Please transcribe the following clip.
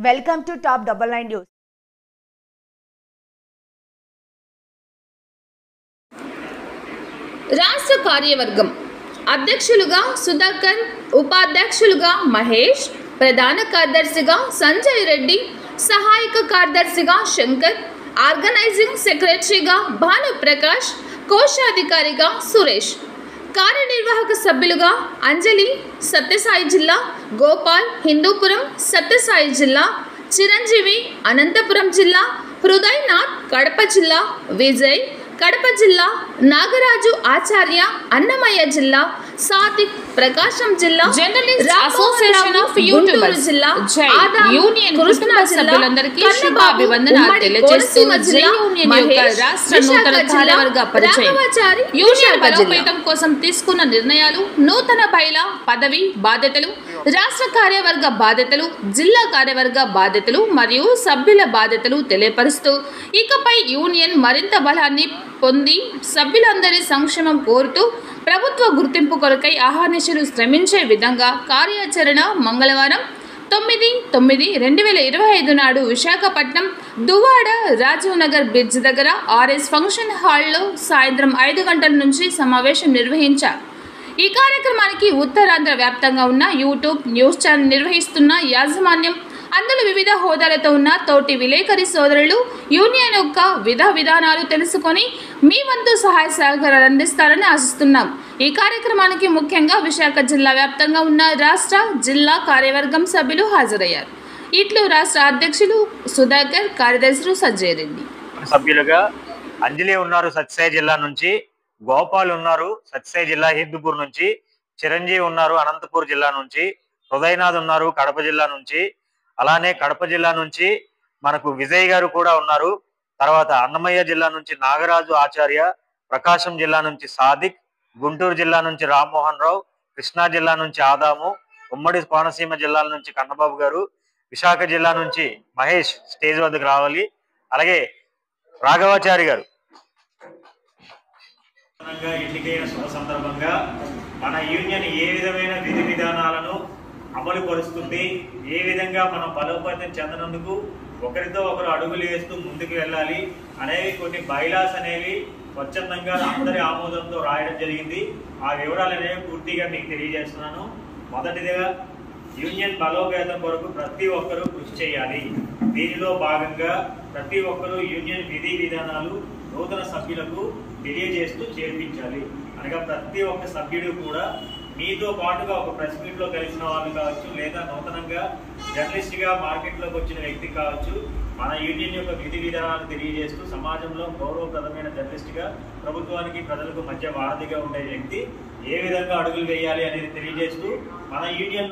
Welcome to Top 99 News. రాష్ట్ర కార్యవర్గం అధ్యక్షులుగా సుధాకర్, ఉపాధ్యక్షులుగా మహేష్, ప్రధాన కార్యదర్శిగా సంజయ్ రెడ్డి, సహాయక కార్యదర్శిగా శంకర్, ఆర్గనైజింగ్ సెక్రటరీగా భానుప్రకాష్, కోశాధికారిగా సురేష్, కార్యనిర్వాహక సభ్యులుగా అంజలి సత్యసాయి జిల్లా, గోపాల్ హిందూపురం సత్యసాయి జిల్లా, చిరంజీవి అనంతపురం జిల్లా, హృదయనాథ్ కడప జిల్లా, విజయ్ కడప జిల్లా, నాగరాజు ఆచార్య అన్నమయ్య జిల్లా, సాదిక్ ప్రకాశం జిల్లా, జర్నలిస్ట్ అసోసియేషన్ ఆఫ్ యూట్యూబర్స్ జిల్లా, యూనియన్ కృష్ణా సభ్యులందరికీ శుభాభివందనాలు తెలియజేస్తూ జై యూనియన్ యొక్క రాష్ట్ర నూతన కార్యవర్గ పరిచయం. యూనియన్ బలోపేతం కోసం తీసుకున్న నిర్ణయాలు, నూతన బైలా, పదవి బాధ్యతలు, రాష్ట్ర కార్యవర్గ బాధ్యతలు, జిల్లా కార్యవర్గ బాధ్యతలు మరియు సభ్యుల బాధ్యతలు తెలియపరుస్తూ ఇకపై యూనియన్ మరింత బలాన్ని పొంది సభ్యులందరి సంక్షేమం కోరుతూ ప్రభుత్వ గుర్తింపు కొరకై అహర్నిశలు శ్రమించే విధంగా కార్యాచరణ మంగళవారం 9/9/2025 నాడు విశాఖపట్నం దువ్వాడ రాజీవ్ నగర్ బ్రిడ్జ్ దగ్గర ఆర్ఎస్ ఫంక్షన్ హాల్లో సాయంత్రం 5 గంటల నుంచి సమావేశం నిర్వహించారు. ఈ కార్యక్రమానికి ఉత్తరాంధ్ర వ్యాప్తంగా ఉన్న యూట్యూబ్ న్యూస్ ఛానల్ నిర్వహిస్తున్న యాజమాన్యం, అందులో వివిధ హోదాలతో ఉన్న తోటి విలేకరి సోదరులు యూనియన్ యొక్క విధానాలు తెలుసుకొని మీ వంతు సహాయ సహకారాలు అందిస్తారని ఆశిస్తున్నాం. ఈ కార్యక్రమానికి ముఖ్యంగా విశాఖ జిల్లా వ్యాప్తంగా ఉన్న రాష్ట్ర, జిల్లా కార్యవర్గం సభ్యులు హాజరయ్యారు. ఇట్లు రాష్ట్ర అధ్యక్షులు సుధాకర్, కార్యదర్శులు సంజయ్ రెడ్డి. సభ్యులుగా అంజలి ఉన్నారు సత్యసాయి జిల్లా నుంచి, గోపాల్ ఉన్నారు సత్యసాయి జిల్లా హిందూపూర్ నుంచి, చిరంజీవి ఉన్నారు అనంతపూర్ జిల్లా నుంచి, హృదయనాథ్ ఉన్నారు కడప జిల్లా నుంచి, అలానే కడప జిల్లా నుంచి మనకు విజయ్ గారు కూడా ఉన్నారు. తర్వాత అన్నమయ్య జిల్లా నుంచి నాగరాజు ఆచార్య, ప్రకాశం జిల్లా నుంచి సాదిక్, గుంటూరు జిల్లా నుంచి రామ్మోహన్ రావు, కృష్ణా జిల్లా నుంచి ఆదాము, ఉమ్మడి కోనసీమ జిల్లాల నుంచి కన్నబాబు గారు, విశాఖ జిల్లా నుంచి మహేష్ స్టేజ్ వద్దకు రావాలి. అలాగే రాఘవాచారి గారు. ఎన్నికైన శుభ సందర్భంగా మన యూనియన్ ఏ విధమైన విధి విధానాలను అమలు పరుస్తుంది, ఏ విధంగా మనం బలోపేతం చెందనందుకు ఒకరితో ఒకరు అడుగులు వేస్తూ ముందుకు వెళ్ళాలి అనేవి కొన్ని బైలాస్ అనేవి స్వచ్ఛందంగా అందరి ఆమోదంతో రాయడం జరిగింది. ఆ వివరాలు అనేవి పూర్తిగా మీకు తెలియజేస్తున్నాను. మొదటిదిగా యూనియన్ బలోపేతం కొరకు ప్రతి ఒక్కరూ కృషి చేయాలి. దీనిలో భాగంగా ప్రతి ఒక్కరూ యూనియన్ విధి విధానాలు నూతన సభ్యులకు తెలియజేస్తూ చేర్పించాలి. అనగా ప్రతి ఒక్క సభ్యుడు కూడా మీతో పాటుగా ఒక ప్రెస్ మీట్ లో కలిసిన వాళ్ళు కావచ్చు, లేదా నూతనంగా జర్నలిస్ట్ గా మార్కెట్ లోకి వచ్చిన వ్యక్తి కావచ్చు, మన యూనియన్ యొక్క విధి విధానాలు తెలియజేస్తూ సమాజంలో గౌరవప్రదమైన జర్నలిస్ట్ గా ప్రభుత్వానికి ప్రజలకు మధ్య వారధిగా ఉండే వ్యక్తి ఏ విధంగా అడుగులు వేయాలి అనేది తెలియజేస్తూ మన యూనియన్